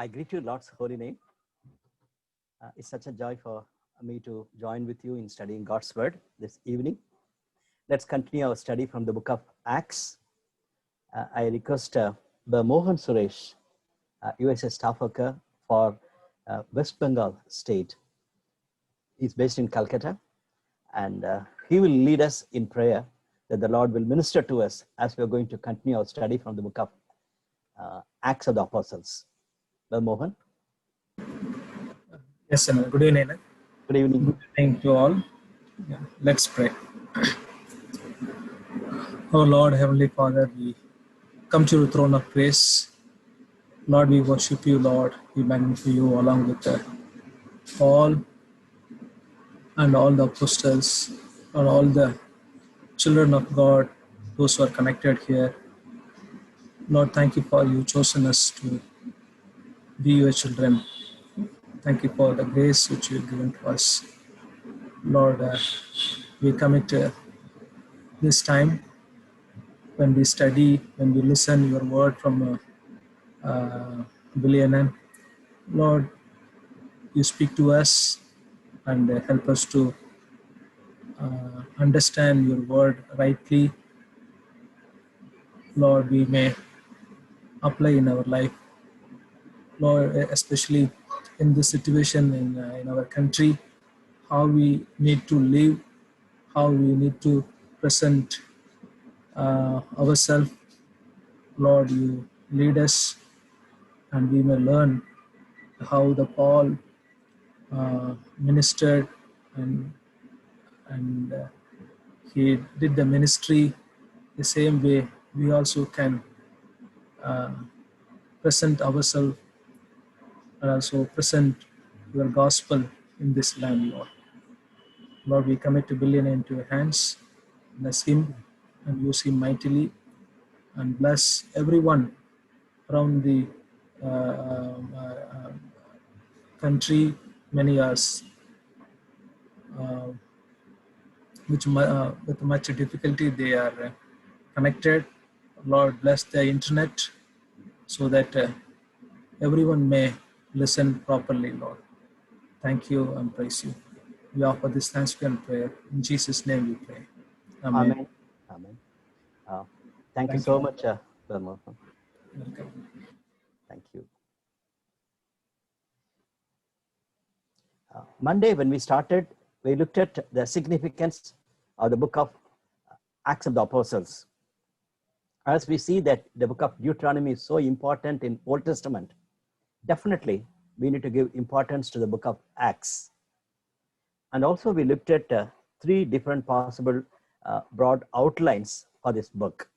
I greet you, Lord's holy name. It's such a joy for me to join with you in studying God's word this evening. Let's continue our study from the book of Acts. I request Mohan Suresh, USA staff worker for West Bengal state. He's based in Calcutta, and he will lead us in prayer that the Lord will minister to us as we are going to continue our study from the book of Acts of the Apostles. Mohan. Yes, sir. Good evening. Good evening. Good evening to all. Yeah, let's pray. Oh Lord, Heavenly Father, we come to your throne of grace. Lord, we worship you, Lord. We magnify you along with Paul and all the apostles and all the children of God, those who are connected here. Lord, thank you for you chosen us to be your children. Thank you for the grace which you have given to us. Lord, we commit this time when we study, when we listen your word from Billion. Lord, you speak to us and help us to understand your word rightly. Lord, we may apply in our life. Lord, especially in this situation in our country, how we need to live, how we need to present ourselves. Lord, you lead us and we may learn how the Paul ministered and he did the ministry the same way. We also can present ourselves and also present your gospel in this land, Lord. Lord, we commit to Billion into your hands. Bless him and use him mightily, and bless everyone around the country. Many are with much difficulty they are connected. Lord, bless the internet so that everyone may listen properly, Lord. Thank you and praise you. We offer this thanksgiving prayer. In Jesus' name we pray. Amen. Amen. Amen. Thank you so much, Mohan. Thank you. Monday, when we started, we looked at the significance of the book of Acts of the Apostles. As we see that the book of Deuteronomy is so important in Old Testament, definitely we need to give importance to the book of Acts. And also we looked at three different possible broad outlines for this book.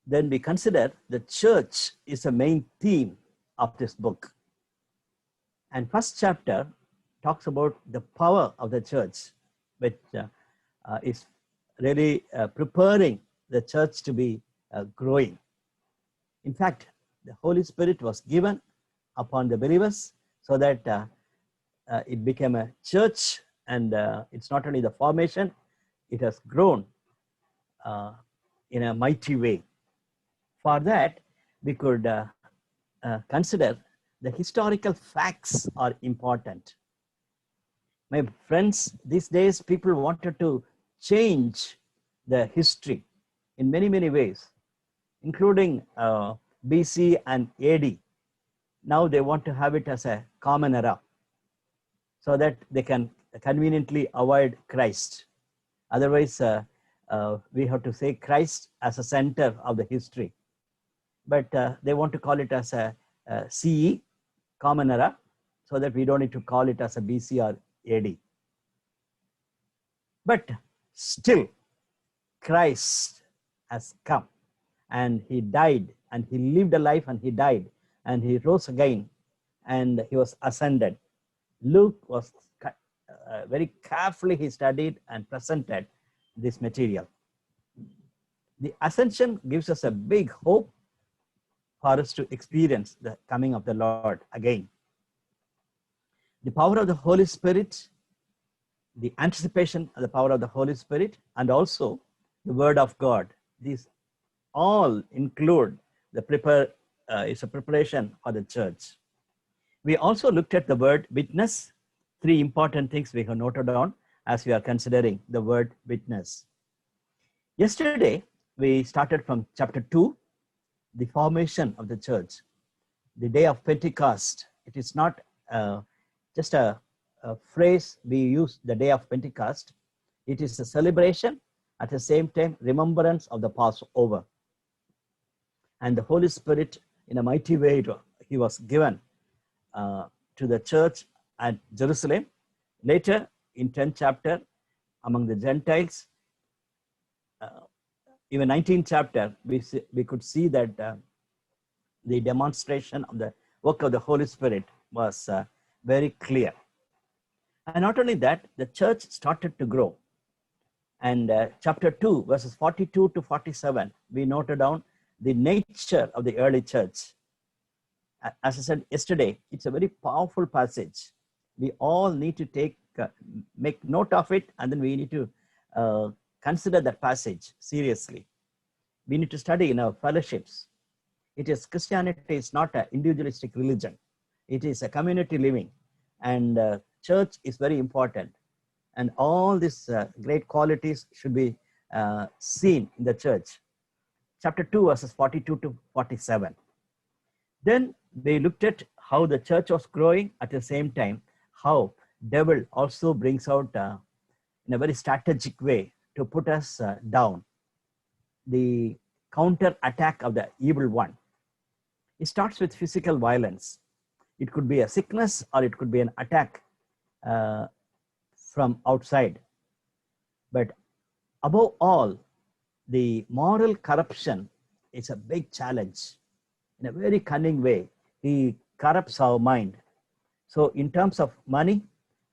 Then we consider the church is a main theme of this book. And first chapter talks about the power of the church, which is really preparing the church to be growing. In fact, the Holy Spirit was given upon the believers so that it became a church, and it's not only the formation, it has grown in a mighty way. For that, we could consider the historical facts are important. My friends, these days people wanted to change the history in many, many ways, including BC and AD. Now they want to have it as a common era so that they can conveniently avoid Christ. Otherwise, we have to say Christ as a center of the history. But they want to call it as a CE, common era, so that we don't need to call it as a BC or AD. But still, Christ has come and he died and he lived a life and he died and he rose again and he was ascended. Luke was very carefully he studied and presented this material. The ascension gives us a big hope for us to experience the coming of the Lord again. The power of the Holy Spirit, the anticipation of the power of the Holy Spirit, and also the Word of God. These all include the is a preparation for the church. We also looked at the word witness. 3 important things we have noted down as we are considering the word witness. Yesterday, we started from chapter 2, the formation of the church, the day of Pentecost. It is not just a phrase we use, the day of Pentecost. It is a celebration, at the same time, remembrance of the Passover. And the Holy Spirit, in a mighty way, he was given to the church at Jerusalem. Later, in 10th chapter, among the Gentiles, even 19th chapter, we could see that the demonstration of the work of the Holy Spirit was very clear. And not only that, the church started to grow. And chapter 2, verses 42 to 47, we noted down the nature of the early church. As I said yesterday, it's a very powerful passage. We all need to make note of it, and then we need to consider that passage seriously. We need to study in our fellowships. Christianity is not an individualistic religion. It is a community living, and church is very important. And all these great qualities should be seen in the church. Chapter 2, verses 42 to 47. Then we looked at how the church was growing, at the same time, how devil also brings out in a very strategic way to put us down. The counter attack of the evil one. It starts with physical violence. It could be a sickness, or it could be an attack from outside. But above all, the moral corruption is a big challenge. In a very cunning way, he corrupts our mind. So in terms of money,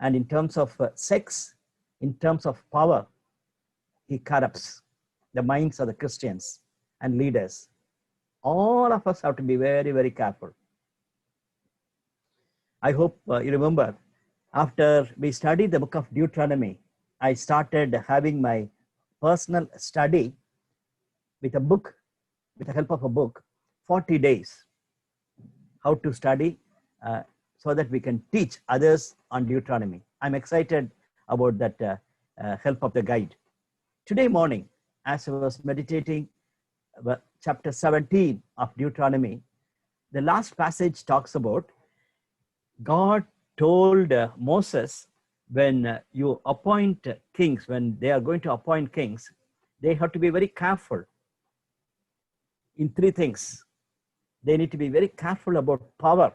and in terms of sex, in terms of power, he corrupts the minds of the Christians and leaders. All of us have to be very, very careful. I hope you remember, after we studied the book of Deuteronomy, I started having my personal study with a book, with the help of a book, 40 days, how to study so that we can teach others on Deuteronomy. I'm excited about that help of the guide. Today morning, as I was meditating chapter 17 of Deuteronomy, the last passage talks about God told Moses, when you appoint kings, when they are going to appoint kings, they have to be very careful in 3 things. They need to be very careful about power.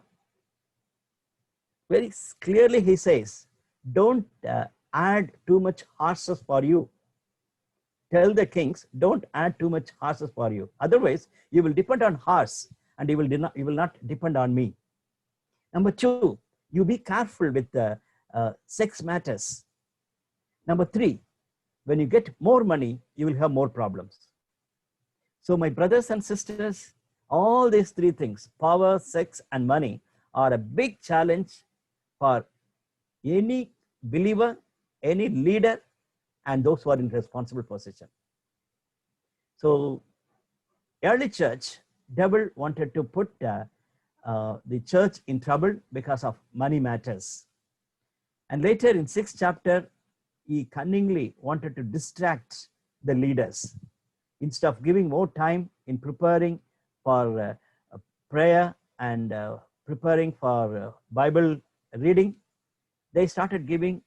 Very clearly he says, don't add too much horses for you. Tell the kings, don't add too much horses for you. Otherwise, you will depend on horse, and you will not depend on me. Number 2, you be careful with sex matters. Number 3, when you get more money, you will have more problems. So my brothers and sisters, all these 3 things, power, sex, and money, are a big challenge for any believer, any leader, and those who are in responsible position. So early church, devil wanted to put the church in trouble because of money matters. And later in 6th chapter, he cunningly wanted to distract the leaders. Instead of giving more time in preparing for prayer and preparing for Bible reading, they started giving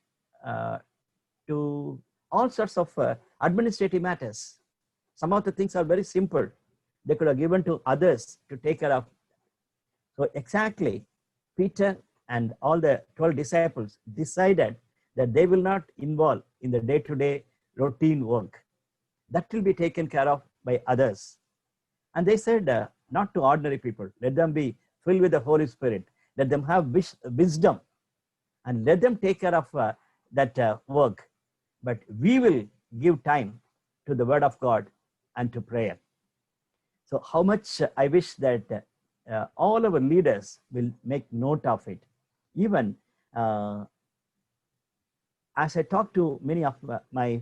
to all sorts of administrative matters. Some of the things are very simple. They could have given to others to take care of. So exactly, Peter and all the 12 disciples decided that they will not involve in the day-to-day routine work. That will be taken care of by others. And they said, not to ordinary people, let them be filled with the Holy Spirit. Let them have wisdom, and let them take care of that work. But we will give time to the word of God and to prayer. So how much I wish that all our leaders will make note of it. Even as I talk to many of my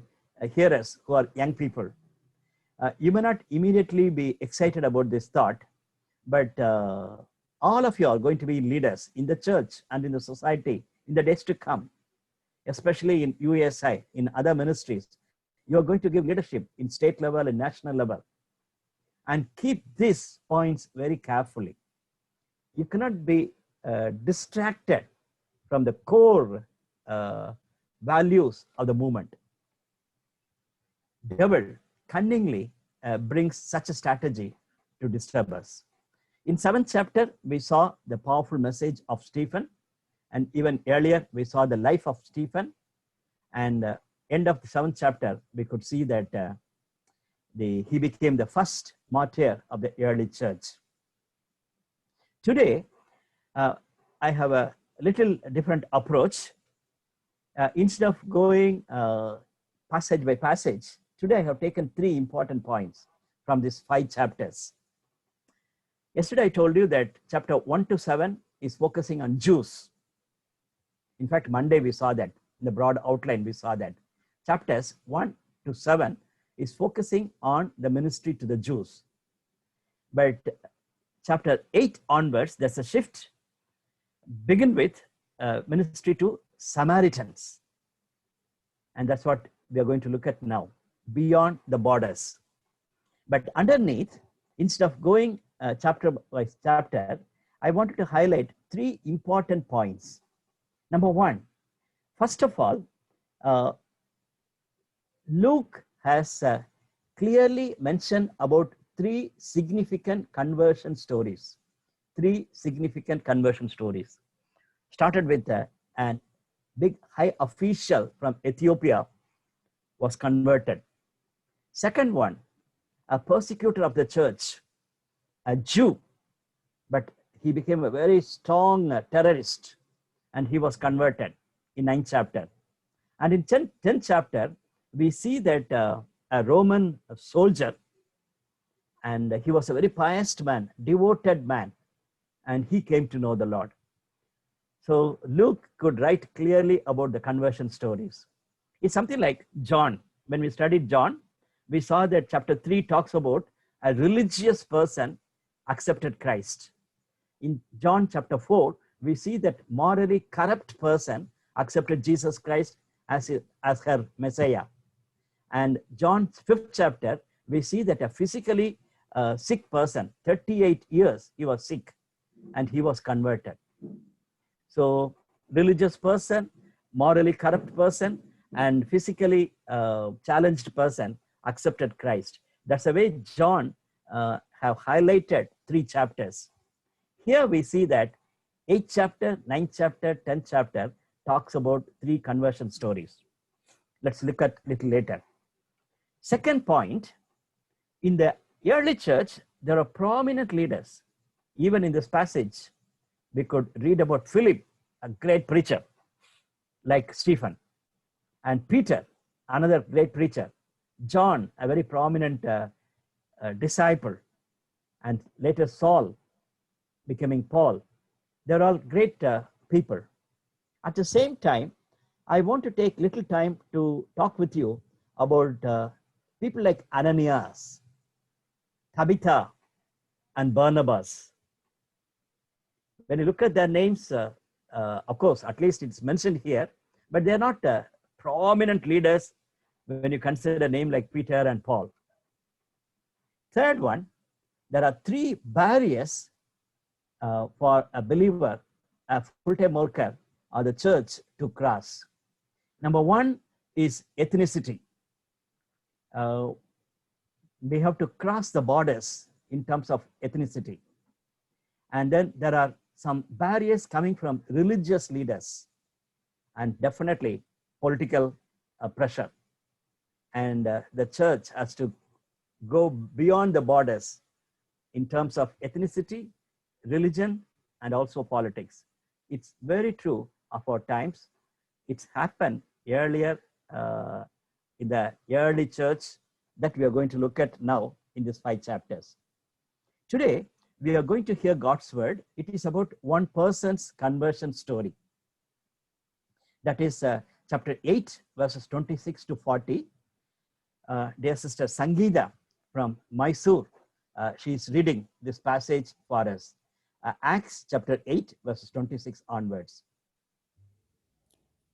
hearers who are young people, you may not immediately be excited about this thought, but all of you are going to be leaders in the church and in the society in the days to come, especially in USI, in other ministries. You are going to give leadership in state level and national level. And keep these points very carefully. You cannot be distracted from the core values of the movement. Devil cunningly brings such a strategy to disturb us. In 7th chapter, we saw the powerful message of Stephen, and even earlier we saw the life of Stephen. And end of the 7th chapter, we could see that he became the first martyr of the early church. Today, I have a little different approach. Instead of going passage by passage, today I have taken 3 important points from these 5 chapters. Yesterday I told you that chapter 1 to 7 is focusing on Jews. In fact, Monday we saw that, in the broad outline we saw that. Chapters 1 to 7 is focusing on the ministry to the Jews. But chapter 8 onwards, there's a shift. Begin with ministry to Samaritans. And that's what we are going to look at now, beyond the borders. But underneath, instead of going chapter by chapter, I wanted to highlight 3 important points. Number 1, first of all, Luke has clearly mentioned about 3 significant conversion stories. 3 significant conversion stories. Started with an big high official from Ethiopia was converted. Second one, a persecutor of the church, a Jew, but he became a very strong terrorist, and he was converted in 9th chapter. And in 10th chapter, we see that a Roman soldier, and he was a very pious man, devoted man, and he came to know the Lord. So Luke could write clearly about the conversion stories. It's something like John. When we studied John, we saw that chapter 3 talks about a religious person accepted Christ. In John chapter 4, we see that morally corrupt person accepted Jesus Christ as her Messiah. And John's 5th chapter, we see that a physically sick person, 38 years he was sick, and he was converted. So religious person, morally corrupt person, and physically challenged person accepted Christ. That's the way John have highlighted 3 chapters. Here we see that 8th chapter, 9th chapter, 10th chapter talks about 3 conversion stories. Let's look at a little later. Second point, in the early church, there are prominent leaders. Even in this passage, we could read about Philip, a great preacher, like Stephen, and Peter, another great preacher, John, a very prominent disciple, and later Saul, becoming Paul. They're all great people. At the same time, I want to take little time to talk with you about people like Ananias, Tabitha, and Barnabas. When you look at their names, of course, at least it's mentioned here, but they're not prominent leaders when you consider a name like Peter and Paul. Third one, there are 3 barriers for a believer, a full-time worker, or the church to cross. Number 1 is ethnicity. We have to cross the borders in terms of ethnicity. And then there are some barriers coming from religious leaders, and definitely political pressure. And the church has to go beyond the borders in terms of ethnicity, religion, and also politics. It's very true of our times. It's happened earlier in the early church that we are going to look at now in these 5 chapters. Today, we are going to hear God's word. It is about one person's conversion story. That is chapter 8, verses 26 to 40. Dear sister Sangeeta from Mysore she's reading this passage for us. Acts chapter 8, verses 26 onwards.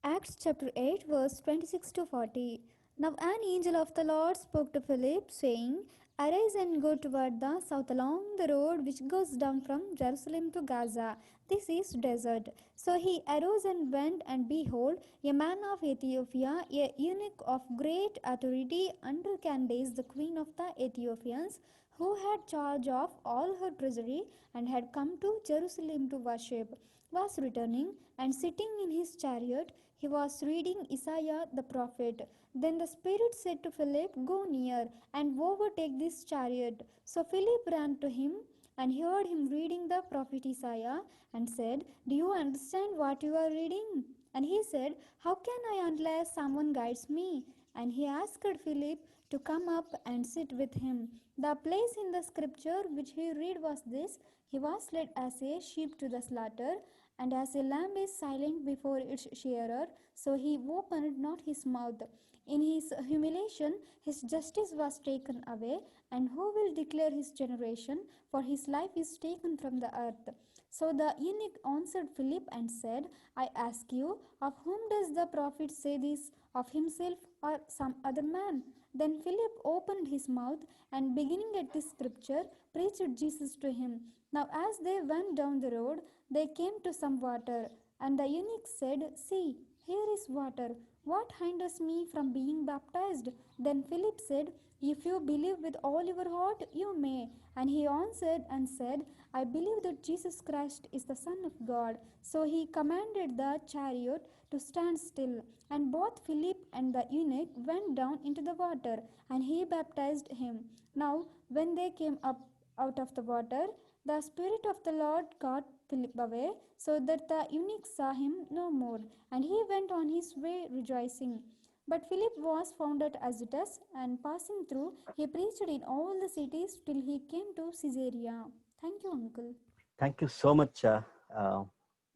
Acts chapter 8, verse 26 to 40. Now an angel of the Lord spoke to Philip, saying, Arise and go toward the south along the road which goes down from Jerusalem to Gaza. This is desert. So he arose and went, and behold, a man of Ethiopia, a eunuch of great authority under Candace, the queen of the Ethiopians, who had charge of all her treasury and had come to Jerusalem to worship, was returning, and sitting in his chariot, he was reading Isaiah the prophet. Then the Spirit said to Philip, Go near and overtake this chariot. So Philip ran to him and heard him reading the prophet Isaiah, and said, Do you understand what you are reading? And he said, How can I unless someone guides me? And he asked Philip to come up and sit with him. The place in the scripture which he read was this: He was led as a sheep to the slaughter, and as a lamb is silent before its shearer, so he opened not his mouth. In his humiliation, his justice was taken away. And who will declare his generation? For his life is taken from the earth. So the eunuch answered Philip and said, I ask you, of whom does the prophet say this, of himself or some other man? Then Philip opened his mouth, and beginning at this scripture, preached Jesus to him. Now as they went down the road, they came to some water, and the eunuch said, See, here is water. What hinders me from being baptized? Then Philip said, If you believe with all your heart, you may. And he answered and said, I believe that Jesus Christ is the Son of God. So he commanded the chariot to stand still. And both Philip and the eunuch went down into the water, and he baptized him. Now, when they came up out of the water, the Spirit of the Lord caught Philip away, so that the eunuch saw him no more, and he went on his way rejoicing. But Philip was found at Azotus, and passing through, he preached in all the cities till he came to Caesarea. Thank you, Uncle. Thank you so much, dear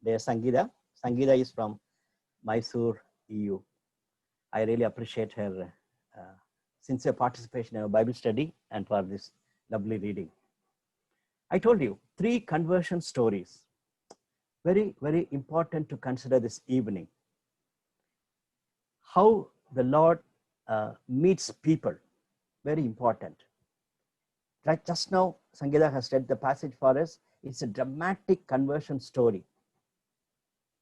Sangeeta. Sangeeta is from Mysore, EU. I really appreciate her sincere participation in our Bible study and for this lovely reading. I told you 3 conversion stories. Very, very important to consider this evening. How the Lord meets people. Very important. Like just now, Sangeeta has read the passage for us. It's a dramatic conversion story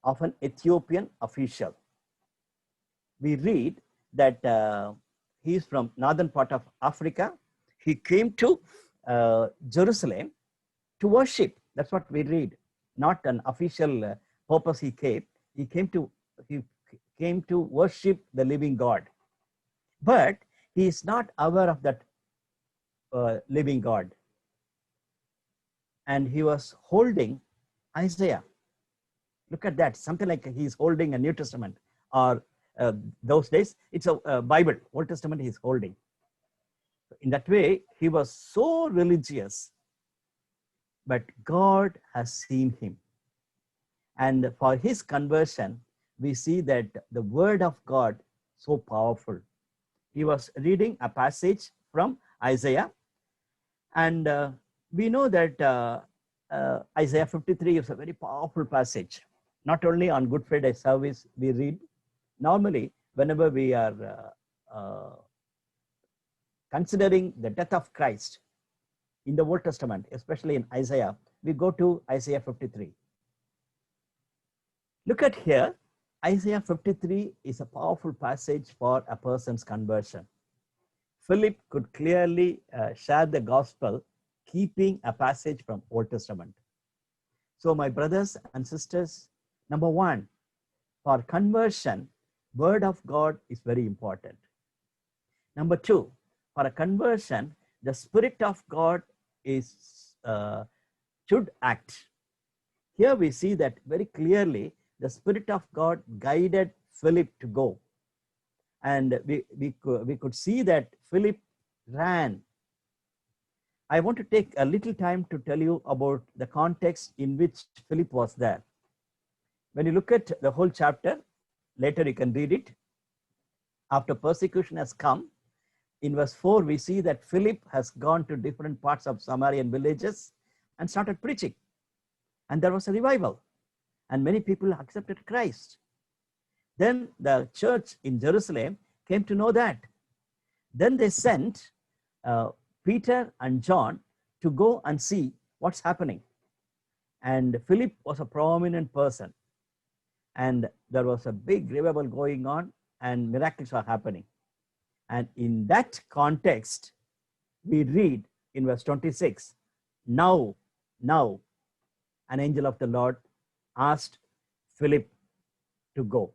of an Ethiopian official. We read that he is from northern part of Africa. He came to Jerusalem to worship. That's what we read. Not an official purpose he came. He came to worship the living God. But he is not aware of that living God. And he was holding Isaiah. Look at that, something like he's holding a New Testament, or those days, it's a Bible, Old Testament he's holding. In that way, he was so religious, but God has seen him. And for his conversion, we see that the word of God so powerful. He was reading a passage from Isaiah, and we know that Isaiah 53 is a very powerful passage. Not only on Good Friday service we read, normally whenever we are considering the death of Christ in the Old Testament, especially in Isaiah, we go to Isaiah 53. Look at here, Isaiah 53 is a powerful passage for a person's conversion. Philip could clearly share the gospel, keeping a passage from Old Testament. So my brothers and sisters, number 1, for conversion, word of God is very important. Number 2, for a conversion, the Spirit of God should act. Here we see that very clearly, the Spirit of God guided Philip to go. And we could see that Philip ran. I want to take a little time to tell you about the context in which Philip was there. When you look at the whole chapter, later you can read it. After persecution has come, in verse 4, we see that Philip has gone to different parts of Samarian villages and started preaching. And there was a revival. And many people accepted Christ. Then the church in Jerusalem came to know that. Then they sent Peter and John to go and see what's happening. And Philip was a prominent person. And there was a big revival going on and miracles are happening. And in that context, we read in verse 26, now, an angel of the Lord asked Philip to go.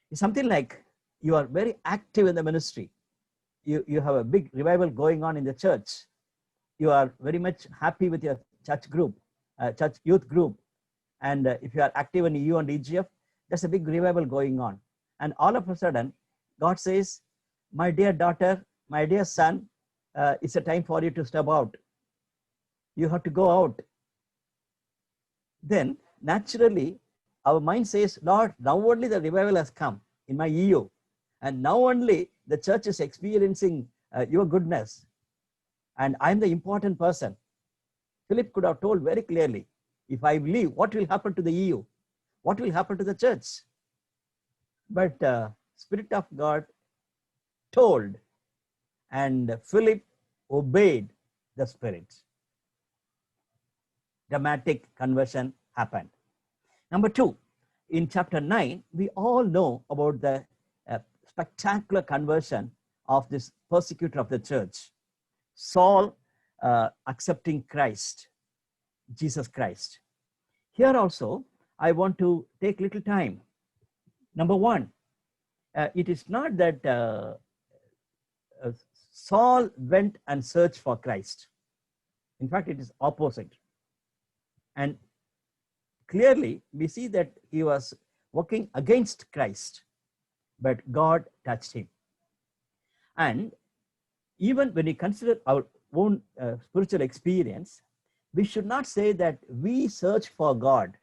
It's something like you are very active in the ministry. You have a big revival going on in the church. You are very much happy with your church group, church youth group. And if you are active in EU and EGF, there's a big revival going on. And all of a sudden, God says, my dear daughter, my dear son, it's a time for you to step out. You have to go out. Then naturally, our mind says, Lord, now only the revival has come in my EU. And now only the church is experiencing your goodness. And I'm the important person. Philip could have told very clearly, if I leave, what will happen to the EU? What will happen to the church? But Spirit of God told, and Philip obeyed the Spirit. Dramatic conversion happened. Number 2, in chapter 9, we all know about the spectacular conversion of this persecutor of the church, Saul, accepting Christ, Jesus Christ. Here also, I want to take little time. Number 1, it is not that Saul went and searched for Christ. In fact, it is opposite. And clearly, we see that he was working against Christ, but God touched him. And even when we consider our own spiritual experience, we should not say that we search for God.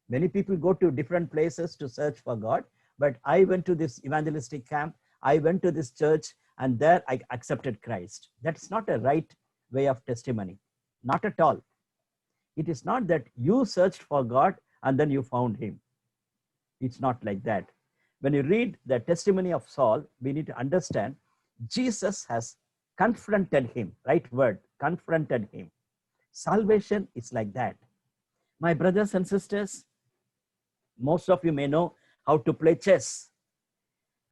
Many people go to different places to search for God, but I went to this evangelistic camp, I went to this church, and there I accepted Christ. That's not a right way of testimony. Not at all. It is not that you searched for God and then you found him. It's not like that. When you read the testimony of Saul, we need to understand Jesus has confronted him, right word, confronted him. Salvation is like that. My brothers and sisters, most of you may know how to play chess.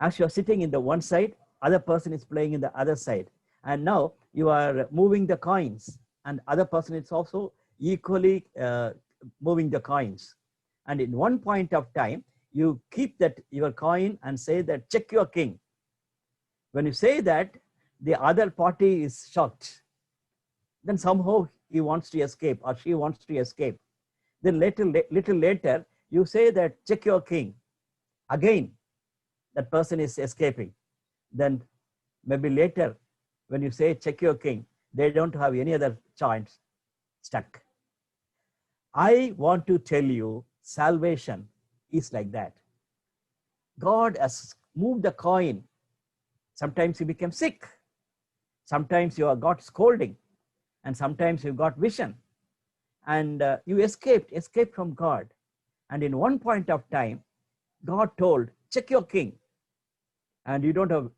As you're sitting in the one side, other person is playing in the other side. And now you are moving the coins, and other person is also equally moving the coins. And in one point of time, you keep that your coin and say that, check your king. When you say that, the other party is shocked. Then somehow he wants to escape or she wants to escape. Then little later, you say that, check your king. Again, that person is escaping. Then maybe later, when you say, check your king, they don't have any other choice, stuck. I want to tell you, salvation is like that. God has moved the coin. Sometimes you become sick. Sometimes you got scolding. And sometimes you got vision. And you escaped from God. And in one point of time, God told, check your king. And you don't have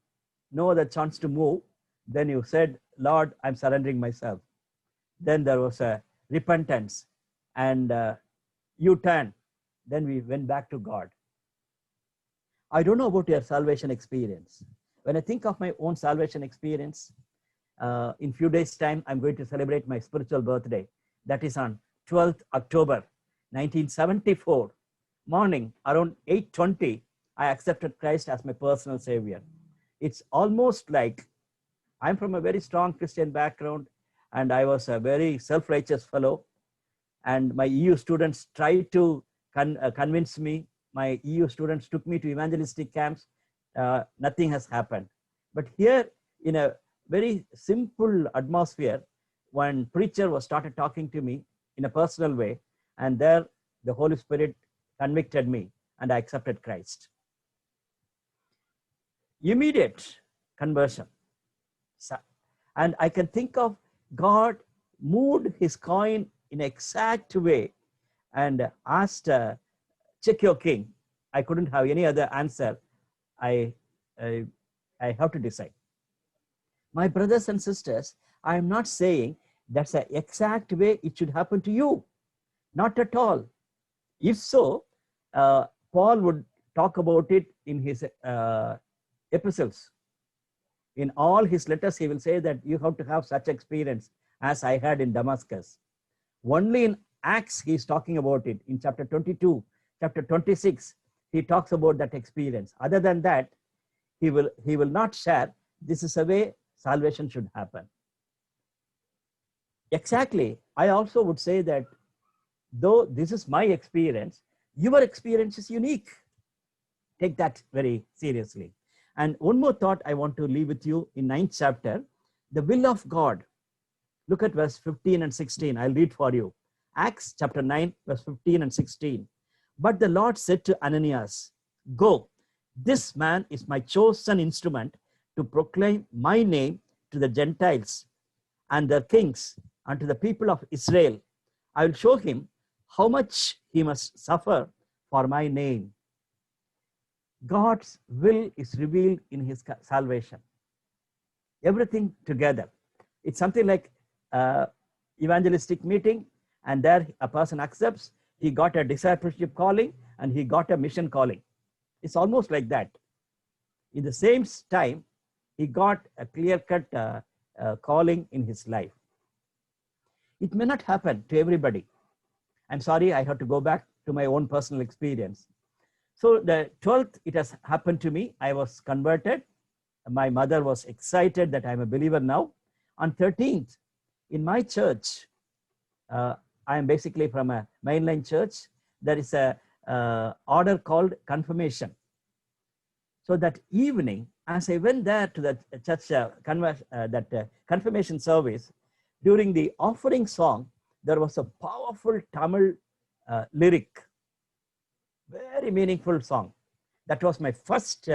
no other chance to move. Then you said, Lord, I'm surrendering myself. Then there was a repentance. And you turned. Then we went back to God. I don't know about your salvation experience. When I think of my own salvation experience, in few days' time, I'm going to celebrate my spiritual birthday. That is on 12th October, 1974. Morning, around 8:20, I accepted Christ as my personal savior. It's almost like I'm from a very strong Christian background, and I was a very self-righteous fellow. And my EU students tried to convince me. My EU students took me to evangelistic camps. Nothing has happened. But here, in a very simple atmosphere, one preacher was started talking to me in a personal way, and there the Holy Spirit convicted me, and I accepted Christ. Immediate conversion. And I can think of God moved his coin in an exact way and asked, check your king. I couldn't have any other answer. I have to decide. My brothers and sisters, I am not saying that's the exact way it should happen to you. Not at all. If so, Paul would talk about it in his epistles. In all his letters, he will say that you have to have such experience as I had in Damascus. Only in Acts, he's talking about it. In chapter 22, chapter 26, he talks about that experience. Other than that, he will not share. This is a way salvation should happen. Exactly. I also would say that though this is my experience, your experience is unique. Take that very seriously. And one more thought I want to leave with you in 9th chapter, the will of God. Look at verse 15 and 16. I'll read for you. Acts chapter 9, verse 15 and 16. But the Lord said to Ananias, go, this man is my chosen instrument to proclaim my name to the Gentiles and their kings and to the people of Israel. I will show him how much he must suffer for my name. God's will is revealed in his salvation. Everything together. It's something like evangelistic meeting, and there a person accepts, he got a discipleship calling and he got a mission calling. It's almost like that. In the same time, he got a clear-cut calling in his life. It may not happen to everybody. I'm sorry, I have to go back to my own personal experience. So the 12th, it has happened to me. I was converted. My mother was excited that I'm a believer now. On 13th, in my church, I am basically from a mainline church. There is a order called confirmation. So that evening, as I went there to the church confirmation service, during the offering song, there was a powerful Tamil lyric, very meaningful song. That was my first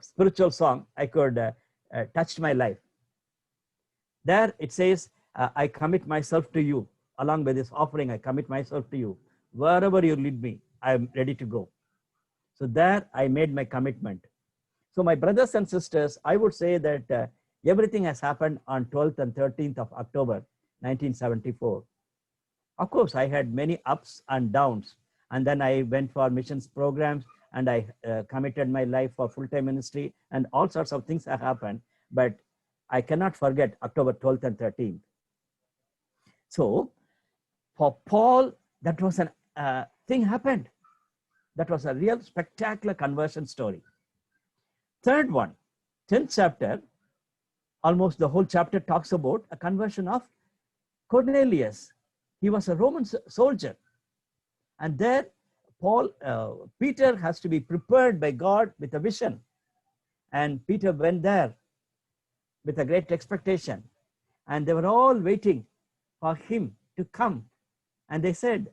spiritual song I could touch my life. There it says, I commit myself to you. Along with this offering, I commit myself to you. Wherever you lead me, I am ready to go. So there I made my commitment. So my brothers and sisters, I would say that everything has happened on 12th and 13th of October, 1974. Of course, I had many ups and downs. And then I went for missions programs and I committed my life for full-time ministry and all sorts of things have happened. But I cannot forget October 12th and 13th. So for Paul, that was a thing happened. That was a real spectacular conversion story. Third one, 10th chapter, almost the whole chapter talks about a conversion of Cornelius. He was a Roman soldier. And there, Peter has to be prepared by God with a vision. And Peter went there with a great expectation. And they were all waiting for him to come. And they said,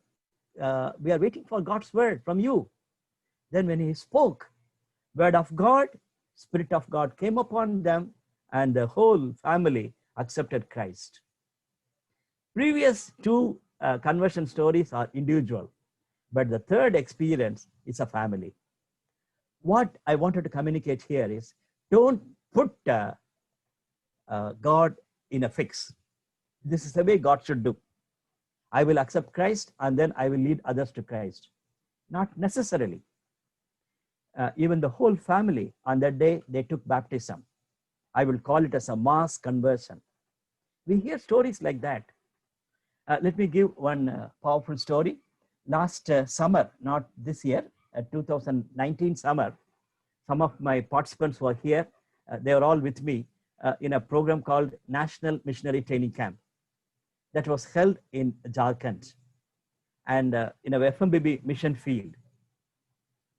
we are waiting for God's word from you. Then when he spoke, word of God, Spirit of God came upon them, and the whole family accepted Christ. Previous two conversion stories are individual, but the third experience is a family. What I wanted to communicate here is, don't put God in a fix. This is the way God should do. I will accept Christ and then I will lead others to Christ. Not necessarily. Even the whole family on that day, they took baptism. I will call it as a mass conversion. We hear stories like that. Let me give one powerful story. Last summer, not this year, 2019 summer, some of my participants were here. They were all with me in a program called National Missionary Training Camp that was held in Jharkhand and in a FMBB mission field.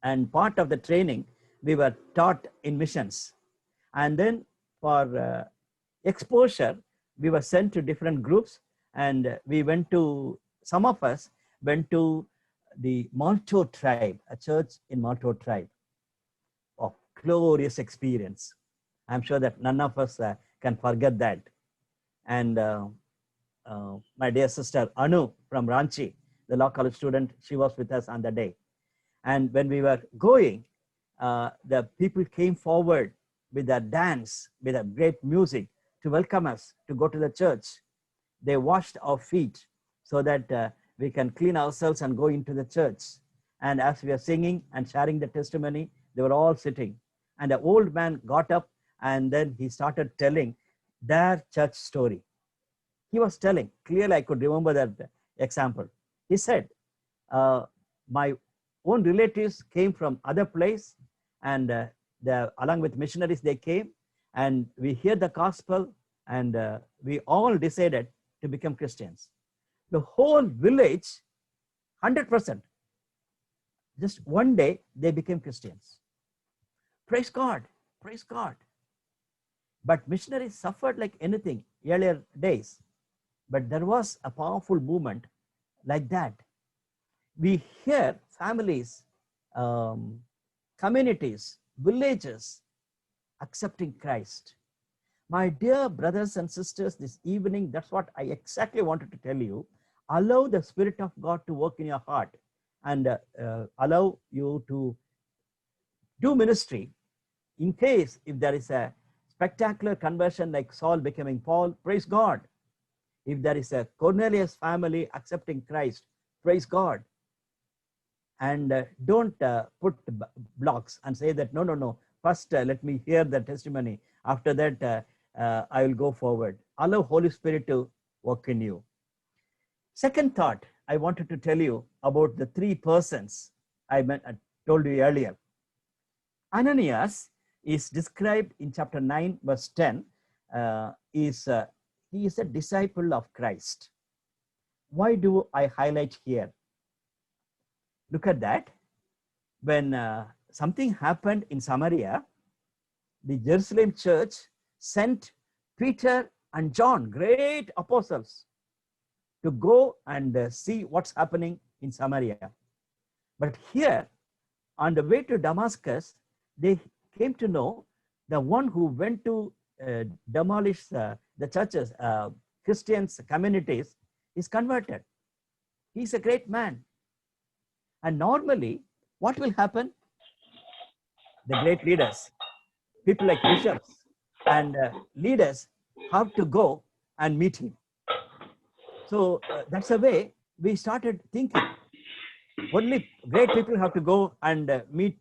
And part of the training, we were taught in missions. And then for exposure, we were sent to different groups, and we went to, some of us went to the Malto tribe, a church in Malto tribe. Of glorious experience. I'm sure that none of us can forget that. And my dear sister Anu from Ranchi, the law college student, she was with us on the day. And when we were going, the people came forward with a dance, with a great music to welcome us to go to the church. They washed our feet so that we can clean ourselves and go into the church. And as we are singing and sharing the testimony, they were all sitting. And the old man got up and then he started telling their church story. He was telling, clearly I could remember that example. He said, my own relatives came from other place, and along with missionaries they came, and we heard the gospel, and we all decided to become Christians. The whole village, 100%, just one day they became Christians. Praise God, praise God. But missionaries suffered like anything earlier days. But there was a powerful movement like that. We hear families, communities, villages accepting Christ. My dear brothers and sisters, this evening, that's what I exactly wanted to tell you. Allow the Spirit of God to work in your heart and allow you to do ministry. In case if there is a spectacular conversion like Saul becoming Paul, praise God. If there is a Cornelius family accepting Christ, praise God. And don't put blocks and say that, no, no, no. First, let me hear the testimony. After that, I will go forward. Allow Holy Spirit to work in you. Second thought, I wanted to tell you about the three persons I told you earlier. Ananias is described in chapter 9, verse 10. He is a disciple of Christ. Why do I highlight here? Look at that. When something happened in Samaria, the Jerusalem church sent Peter and John, great apostles, to go and see what's happening in Samaria. But here, on the way to Damascus, they came to know the one who went to demolish the churches, Christians, communities, is converted. He's a great man. And normally, what will happen? The great leaders, people like bishops and leaders have to go and meet him. So that's the way we started thinking. Only great people have to go and meet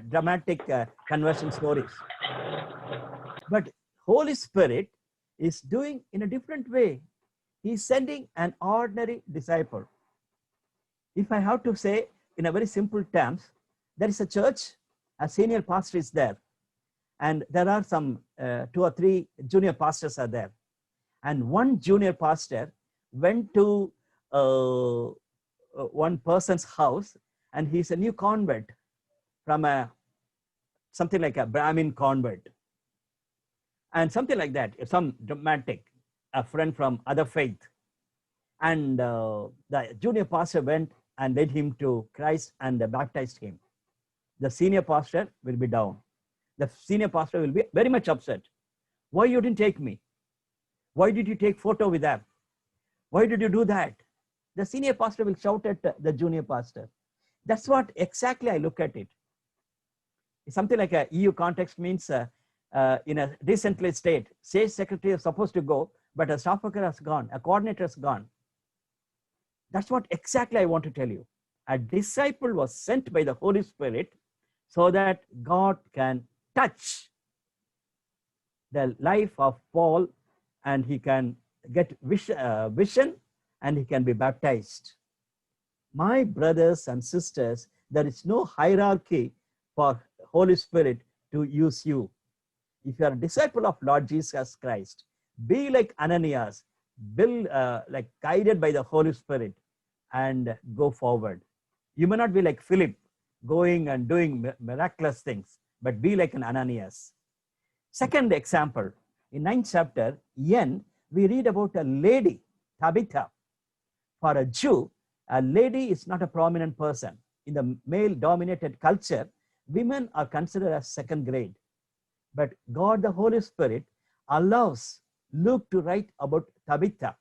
dramatic conversion stories. But Holy Spirit is doing in a different way. He's sending an ordinary disciple. If I have to say in a very simple terms, there is a church, a senior pastor is there, and there are some 2 or 3 junior pastors are there. And one junior pastor went to one person's house, and he's a new convert from something like a Brahmin convert. And something like that, some dramatic, a friend from other faith. And the junior pastor went and led him to Christ and baptized him. The senior pastor will be down. The senior pastor will be very much upset. Why you didn't take me? Why did you take photo with them? Why did you do that? The senior pastor will shout at the junior pastor. That's what exactly I look at it. It's something like a EU context means in a decentralized state, state secretary is supposed to go, but a staff worker has gone, a coordinator has gone. That's what exactly I want to tell you. A disciple was sent by the Holy Spirit so that God can touch the life of Paul and he can get vision and he can be baptized. My brothers and sisters, there is no hierarchy for Holy Spirit to use you. If you are a disciple of Lord Jesus Christ, be like Ananias, be like guided by the Holy Spirit and go forward. You may not be like Philip, going and doing miraculous things, but be like an Ananias. Second example, in 9th chapter, we read about a lady, Tabitha. For a Jew, a lady is not a prominent person. In the male-dominated culture, women are considered as second grade. But God, the Holy Spirit, allows Luke to write about Tabitha.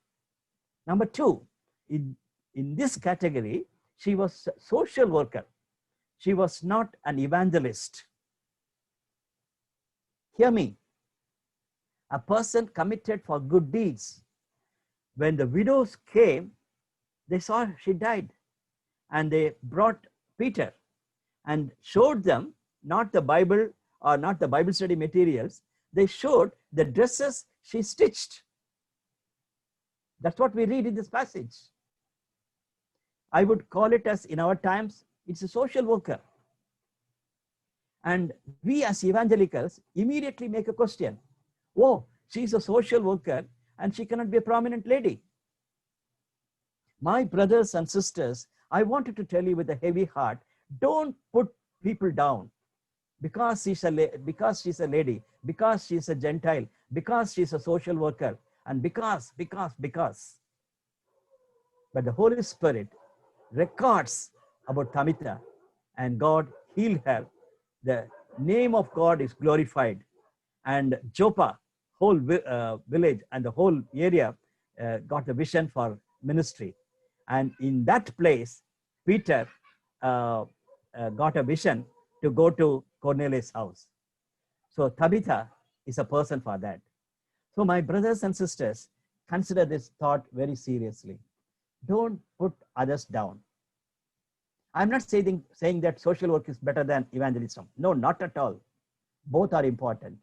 Number two, in this category, she was a social worker. She was not an evangelist. Hear me. A person committed for good deeds. When the widows came, they saw she died, and they brought Peter and showed them not the Bible or not the Bible study materials. They showed the dresses she stitched. That's what we read in this passage. I would call it, as in our times, it's a social worker. And we as evangelicals immediately make a question. Oh, she's a social worker and she cannot be a prominent lady. My brothers and sisters, I wanted to tell you with a heavy heart, don't put people down because she's a lady, because she's a Gentile, because she's a social worker, and because. But the Holy Spirit records about Tabitha, and God healed her. The name of God is glorified, and Joppa, whole village and the whole area got the vision for ministry. And in that place, Peter got a vision to go to Cornelius' house. So Tabitha is a person for that. So my brothers and sisters, consider this thought very seriously. Don't put others down. I'm not saying that social work is better than evangelism. No, not at all. Both are important.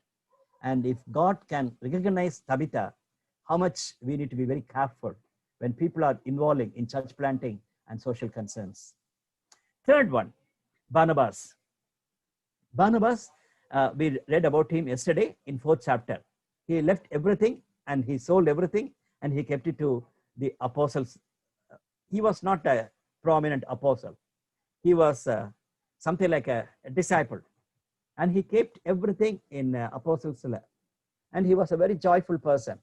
And if God can recognize Tabitha, how much we need to be very careful when people are involving in church planting and social concerns. Third one, Barnabas. Barnabas, we read about him yesterday in 4th chapter. He left everything and he sold everything and he kept it to the apostles. He was not a prominent apostle. He was something like a disciple. And he kept everything in apostles' lap. And he was a very joyful person.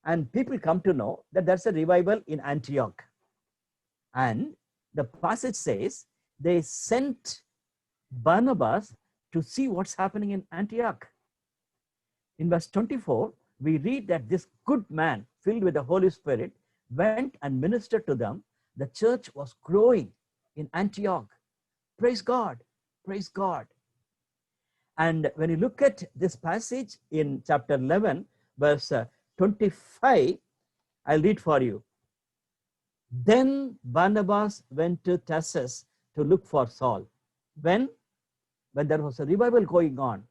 And people come to know that there's a revival in Antioch. And the passage says they sent Barnabas to see what's happening in Antioch. In verse 24, we read that this good man filled with the Holy Spirit went and ministered to them. The church was growing in Antioch. Praise God. Praise God. And when you look at this passage in chapter 11, verse 25, I'll read for you. Then Barnabas went to Tarsus to look for Saul. When there was a revival going on,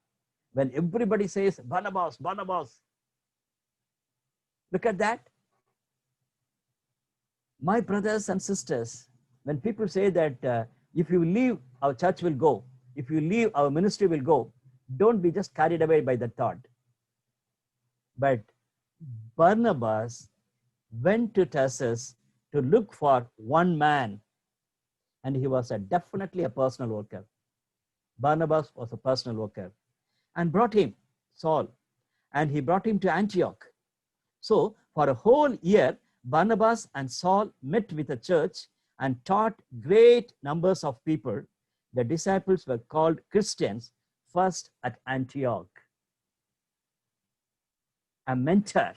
when everybody says, Barnabas, Barnabas. Look at that. My brothers and sisters, when people say that if you leave, our church will go. If you leave, our ministry will go. Don't be just carried away by the thought. But Barnabas went to Tarsus to look for one man. And he was definitely a personal worker. Barnabas was a personal worker. And brought him, Saul. And he brought him to Antioch. So for a whole year, Barnabas and Saul met with the church and taught great numbers of people. The disciples were called Christians first at Antioch. A mentor,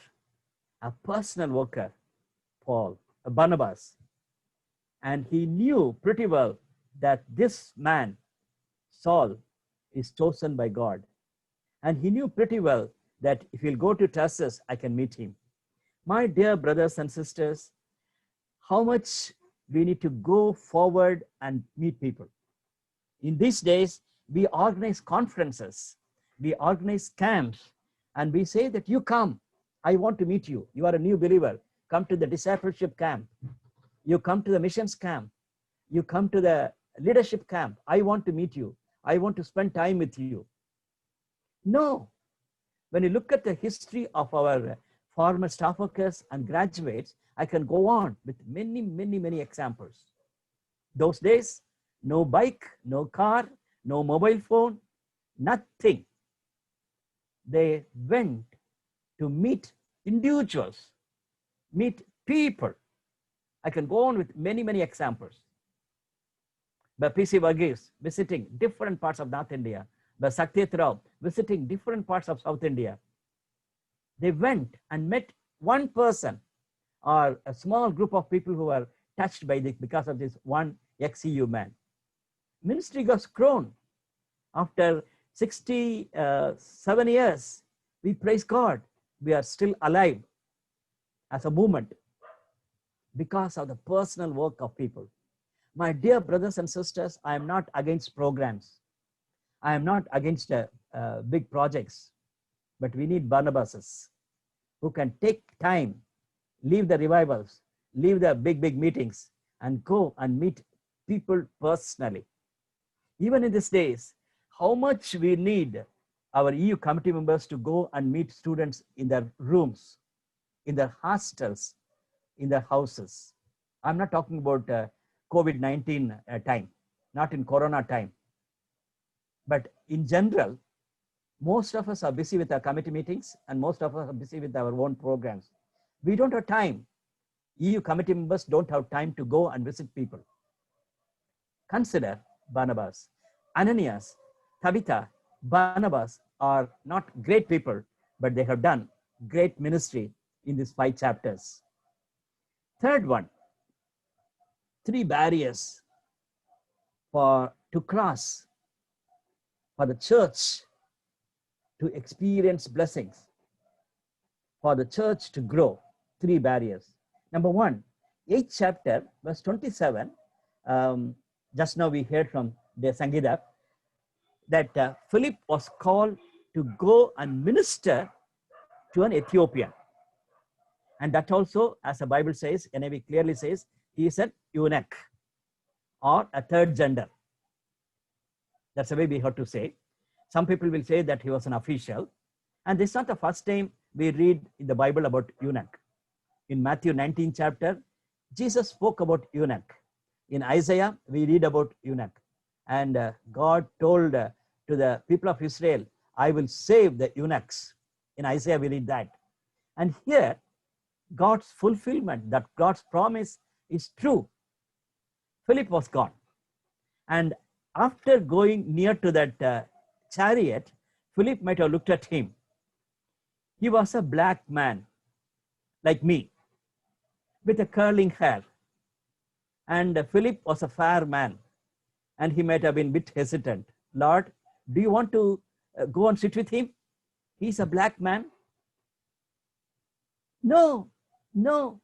a personal worker, Barnabas. And he knew pretty well that this man, Saul, is chosen by God. And he knew pretty well that if he'll go to Tarsus, I can meet him. My dear brothers and sisters, how much we need to go forward and meet people. In these days, we organize conferences, we organize camps, and we say that you come, I want to meet you. You are a new believer, come to the discipleship camp. You come to the missions camp. You come to the leadership camp. I want to meet you. I want to spend time with you. No. When you look at the history of our former staff workers and graduates, I can go on with many, many, many examples. Those days, no bike, no car, no mobile phone, nothing. They went to meet individuals, meet people. I can go on with many, many examples. But P.C. Varghese visiting different parts of North India. But Satyajit Rao visiting different parts of South India. They went and met one person or a small group of people who were touched by this because of this one ex-EU man. Ministry has grown. After 67 years, we praise God. We are still alive as a movement because of the personal work of people. My dear brothers and sisters, I am not against programs. I am not against big projects, but we need Barnabases who can take time, leave the revivals, leave the big meetings, and go and meet people personally. Even in these days, how much we need our EU committee members to go and meet students in their rooms, in their hostels, in their houses. I'm not talking about COVID-19 time, not in Corona time. But in general, most of us are busy with our committee meetings and most of us are busy with our own programs. We don't have time. EU committee members don't have time to go and visit people. Consider Barnabas, Ananias, Tabitha. Barnabas are not great people, but they have done great ministry in these 5 chapters. Third one, 3 barriers to cross for the church to experience blessings, for the church to grow. 3 barriers. Number 1, 8th chapter, verse 27. Just now we heard from the Sangida that Philip was called to go and minister to an Ethiopian. And that also, as the Bible says, NIV clearly says, he is an eunuch or a third gender. That's the way we have to say. Some people will say that he was an official. And this is not the first time we read in the Bible about eunuch. In Matthew 19 chapter, Jesus spoke about eunuch. In Isaiah, we read about eunuch. And God told to the people of Israel, I will save the eunuchs. In Isaiah, we read that. And here, God's fulfillment, that God's promise is true. Philip was gone. And after going near to that chariot, Philip might have looked at him. He was a black man, like me, with a curling hair. And Philip was a fair man. And he might have been a bit hesitant. Lord, do you want to go and sit with him? He's a black man. No, no.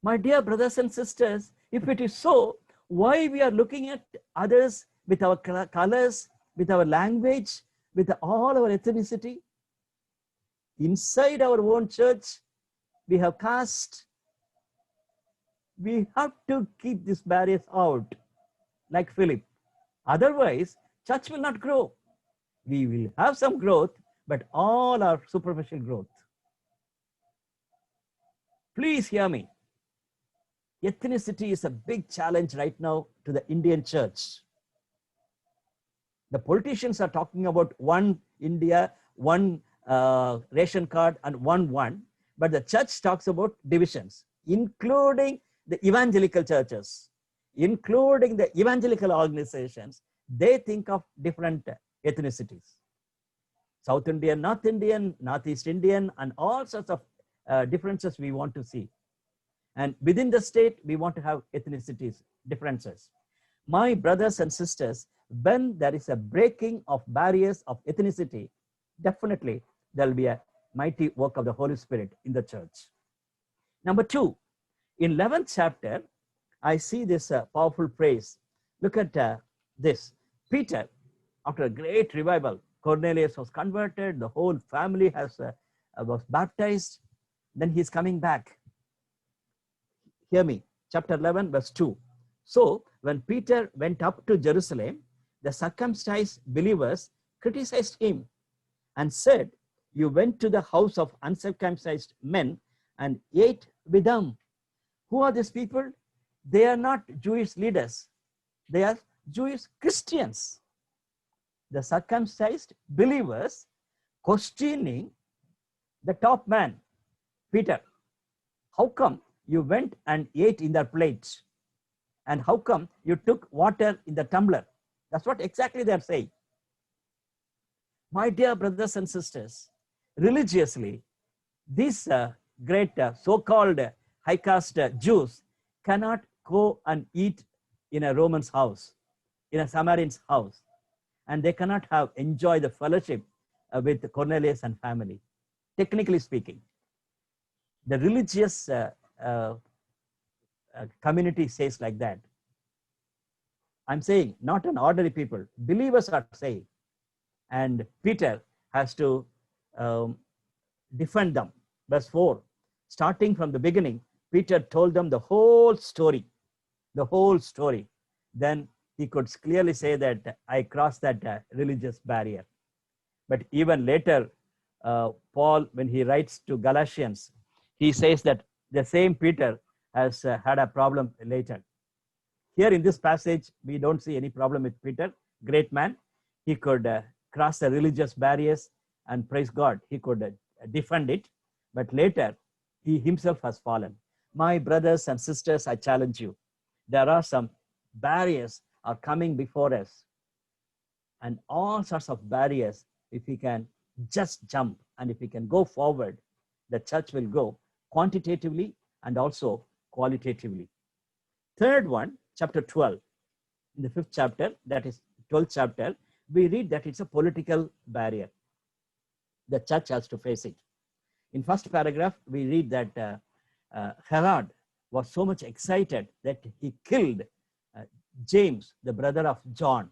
My dear brothers and sisters, if it is so, why we are looking at others with our colors, with our language, with all our ethnicity? Inside our own church, we have caste. We have to keep these barriers out, like Philip. Otherwise, church will not grow. We will have some growth, but all our superficial growth. Please hear me. Ethnicity is a big challenge right now to the Indian church. The politicians are talking about one India, one ration card and one, but the church talks about divisions, including the evangelical churches, including the evangelical organizations. They think of different ethnicities. South Indian, Northeast Indian, and all sorts of differences we want to see. And within the state, we want to have ethnicities, differences. My brothers and sisters, when there is a breaking of barriers of ethnicity, definitely there will be a mighty work of the Holy Spirit in the church. Number 2, in 11th chapter, I see this powerful phrase. Look at this. Peter, after a great revival, Cornelius was converted, the whole family was baptized, then he's coming back. Hear me, chapter 11, verse 2. So, when Peter went up to Jerusalem, the circumcised believers criticized him and said, you went to the house of uncircumcised men and ate with them. Who are these people? They are not Jewish leaders. They are Jewish Christians. The circumcised believers questioning the top man, Peter. How come you went and ate in their plates? And how come you took water in the tumbler? That's what exactly they're saying. My dear brothers and sisters, religiously, these great so-called high caste Jews cannot go and eat in a Roman's house, in a Samaritan's house, and they cannot have enjoy the fellowship with Cornelius and family. Technically speaking, the religious community says like that. I'm saying not an ordinary people, believers are saying, and Peter has to defend them. Verse 4, starting from the beginning, Peter told them the whole story, the whole story. Then he could clearly say that I crossed that religious barrier. But even later, Paul, when he writes to Galatians, he says that the same Peter has had a problem later. Here in this passage, we don't see any problem with Peter, great man. He could cross the religious barriers and praise God. He could defend it. But later, he himself has fallen. My brothers and sisters, I challenge you. There are some barriers are coming before us. And all sorts of barriers, if we can just jump and if we can go forward, the church will go quantitatively and also qualitatively. Third one, chapter 12. In the 5th chapter, that is 12th chapter, we read that it's a political barrier. The church has to face it. In first paragraph, we read that Herod was so much excited that he killed James, the brother of John.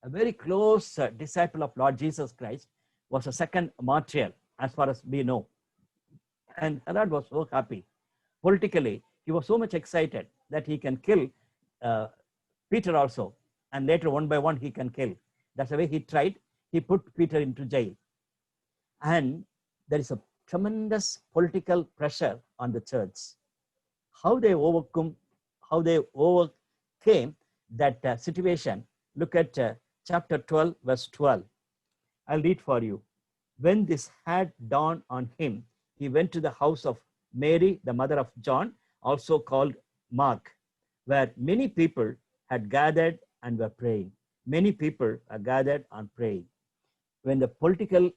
A very close disciple of Lord Jesus Christ, was a second martyr, as far as we know. And Herod was so happy. Politically, he was so much excited that he can kill Peter also. And later, one by one, he can kill. That's the way he tried. He put Peter into jail. And there is a tremendous political pressure on the church. How they overcame that situation. Look at chapter 12, verse 12. I'll read for you. When this had dawned on him, he went to the house of Mary, the mother of John, also called Mark, where many people had gathered and were praying. Many people are gathered and praying. When the political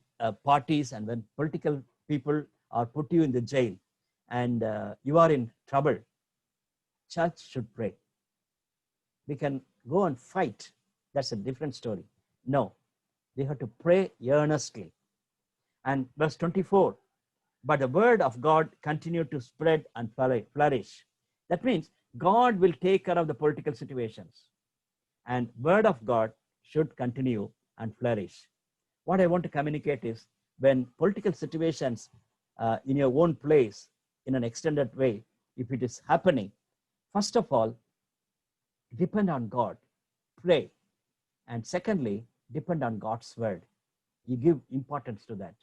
parties and when political people are put you in the jail and you are in trouble, church should pray. We can go and fight. That's a different story. No, they have to pray earnestly. And verse 24, but the word of God continued to spread and flourish. That means God will take care of the political situations. And word of God should continue and flourish. What I want to communicate is when political situations in your own place, in an extended way, if it is happening, first of all, depend on God, pray. And secondly, depend on God's word. You give importance to that.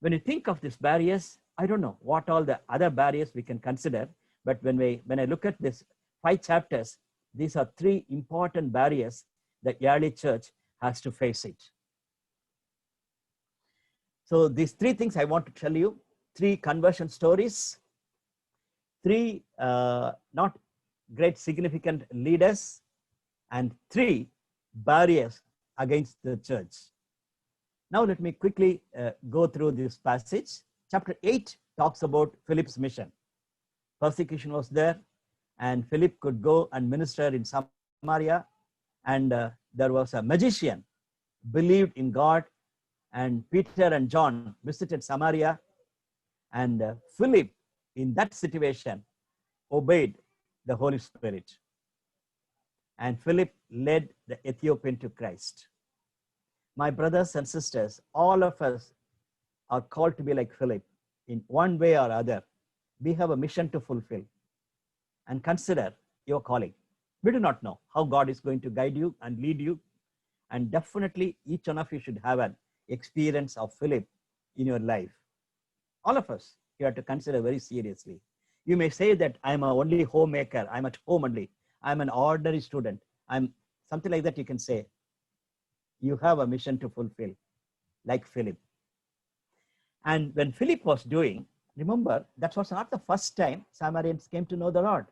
When you think of these barriers, I don't know what all the other barriers we can consider, but when I look at this 5 chapters, these are 3 important barriers the early church has to face it. So these 3 things I want to tell you, 3 conversion stories, 3 not great significant leaders, and 3 barriers against the church. Now let me quickly go through this passage. Chapter 8 talks about Philip's mission. Persecution was there, and Philip could go and minister in Samaria, and there was a magician believed in God, and Peter and John visited Samaria, and Philip, in that situation, obeyed the Holy Spirit. And Philip led the Ethiopian to Christ. My brothers and sisters, all of us are called to be like Philip in one way or other. We have a mission to fulfill, and consider your calling. We do not know how God is going to guide you and lead you. And definitely each one of you should have an experience of Philip in your life. All of us, you have to consider very seriously. You may say that I'm a only homemaker. I'm at home only. I'm an ordinary student. I'm something like that. You can say you have a mission to fulfill like Philip. And when Philip was doing, remember, that was not the first time Samaritans came to know the Lord.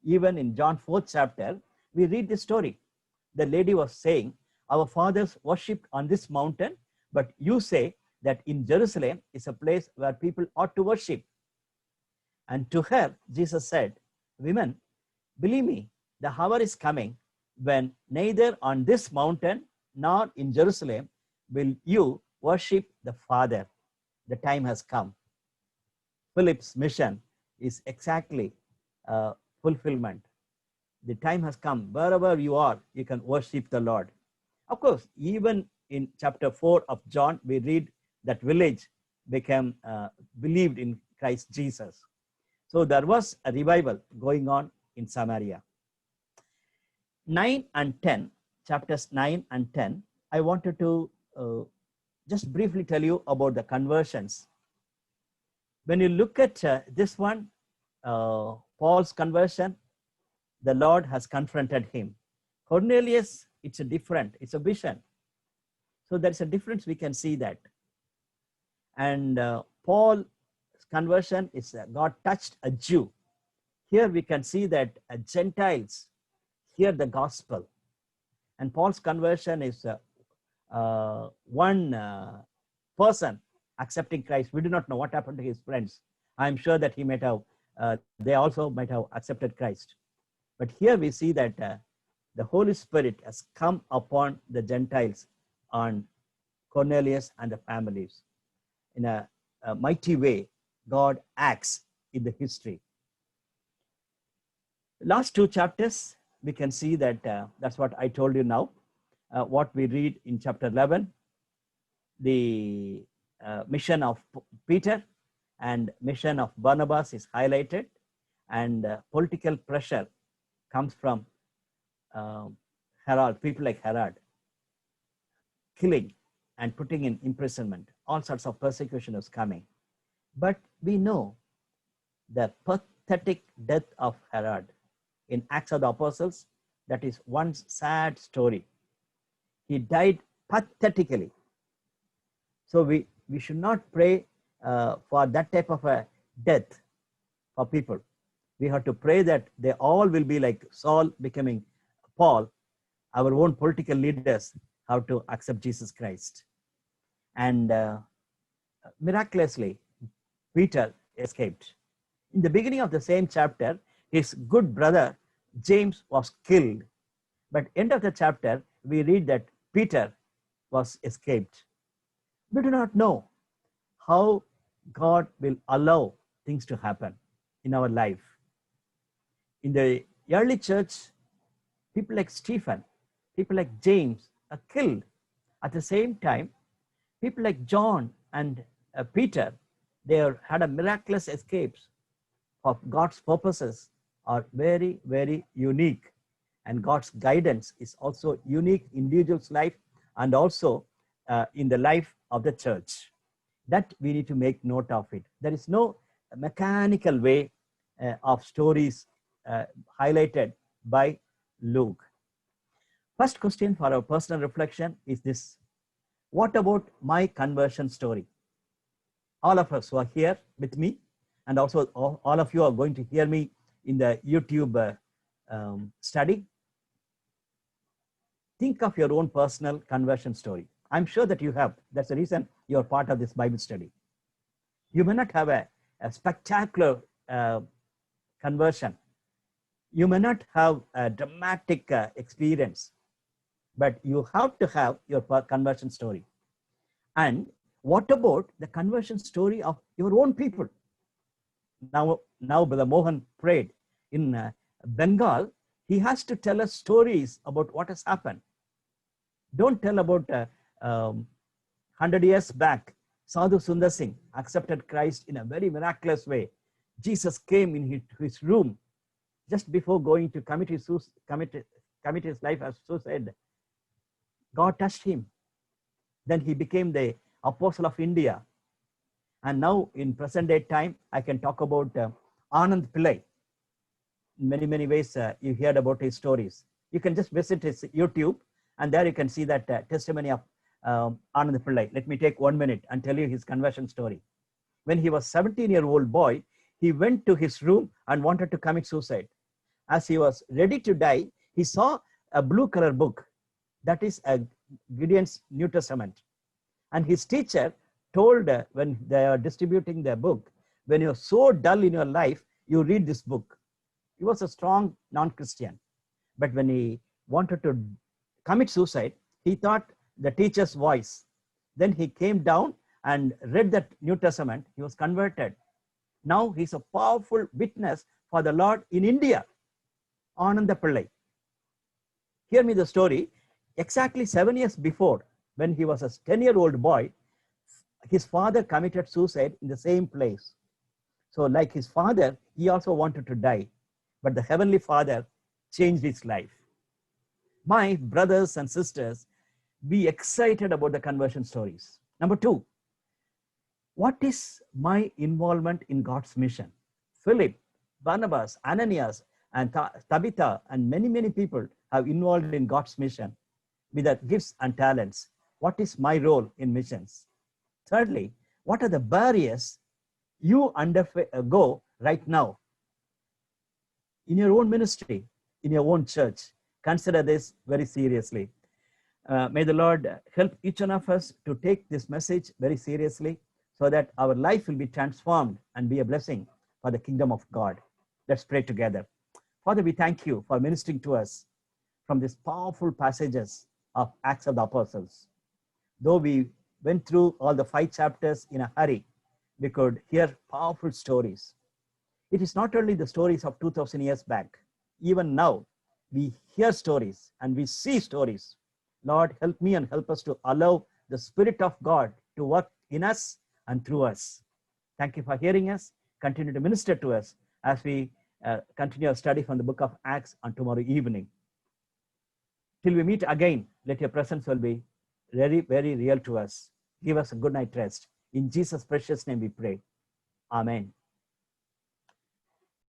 Even in John 4th chapter, we read this story. The lady was saying, our fathers worshipped on this mountain, But you say that in Jerusalem is a place where people ought to worship. And to her, Jesus said, women, believe me, the hour is coming when neither on this mountain nor in Jerusalem will you worship the Father. The time has come. Philip's mission is exactly fulfillment. The time has come. Wherever you are, you can worship the Lord. Of course, even in chapter 4 of John, we read that village became believed in Christ Jesus. So there was a revival going on in Samaria. 9 and 10, chapters 9 and 10, I wanted to just briefly tell you about the conversions. When you look at this one, Paul's conversion, the Lord has confronted him. Cornelius, it's a different, it's a vision. So there's a difference, we can see that. And Paul's conversion is God touched a Jew. Here we can see that Gentiles hear the gospel. And Paul's conversion is one person accepting Christ. We do not know what happened to his friends. I'm sure that he might have, they also might have accepted Christ. But here we see that the Holy Spirit has come upon the Gentiles, on Cornelius and the families. In a mighty way, God acts in the history. Last two chapters, we can see that that's what I told you now. What we read in chapter 11, the mission of Peter and mission of Barnabas is highlighted, and political pressure comes from Herod, people like Herod, killing and putting in imprisonment. All sorts of persecution is coming. But we know the pathetic death of Herod in Acts of the Apostles. That is one sad story. He died pathetically. So we should not pray for that type of a death for people. We have to pray that they all will be like Saul becoming Paul. Our own political leaders have to accept Jesus Christ. And miraculously, Peter escaped. In the beginning of the same chapter, his good brother James was killed. But end of the chapter, we read that Peter was escaped. We do not know how God will allow things to happen in our life. In the early church, people like Stephen, people like James are killed. At the same time, people like John and Peter, they had a miraculous escapes of God's purposes are very, very unique. And God's guidance is also unique in individual's life and also in the life of the church. That we need to make note of it. There is no mechanical way of stories highlighted by Luke. First question for our personal reflection is this: what about my conversion story? All of us who are here with me, and also all of you are going to hear me in the YouTube study, think of your own personal conversion story. I'm sure that you have. That's the reason you're part of this Bible study. You may not have a spectacular conversion. You may not have a dramatic experience, but you have to have your conversion story. And what about the conversion story of your own people? Now Brother Mohan prayed in Bengal. He has to tell us stories about what has happened. Don't tell about 100 years back, Sadhu Sundar Singh accepted Christ in a very miraculous way. Jesus came in his room just before going to commit his life as suicide. God touched him. Then he became the apostle of India. And now in present day time, I can talk about Anand Pillai. In many, many ways, you heard about his stories. You can just visit his YouTube, and there you can see that testimony of Anand Pillai. Let me take 1 minute and tell you his conversion story. When he was 17-year-old boy, he went to his room and wanted to commit suicide. As he was ready to die, he saw a blue color book. That is a Gideon's New Testament. And his teacher told when they are distributing their book, when you're so dull in your life, you read this book. He was a strong non-Christian. But when he wanted to commit suicide, he thought the teacher's voice. Then he came down and read the New Testament. He was converted. Now he's a powerful witness for the Lord in India. Ananda Pillai. Hear me the story. Exactly 7 years before, when he was a 10-year-old boy, his father committed suicide in the same place. So like his father, he also wanted to die. But the Heavenly Father changed his life. My brothers and sisters, be excited about the conversion stories. Number 2, what is my involvement in God's mission? Philip, Barnabas, Ananias, and Tabitha, and many people have involved in God's mission with their gifts and talents. What is my role in missions? Thirdly, what are the barriers you undergo right now in your own ministry, in your own church? Consider this very seriously. May the Lord help each one of us to take this message very seriously, so that our life will be transformed and be a blessing for the kingdom of God. Let's pray together. Father, we thank you for ministering to us from these powerful passages of Acts of the Apostles. Though we went through all the 5 chapters in a hurry, we could hear powerful stories. It is not only the stories of 2000 years back. Even now, we hear stories and we see stories. Lord, help me and help us to allow the Spirit of God to work in us and through us. Thank you for hearing us. Continue to minister to us as we continue our study from the book of Acts on tomorrow evening. Till we meet again, let your presence will be very, very real to us. Give us a good night rest. In Jesus' precious name we pray. Amen.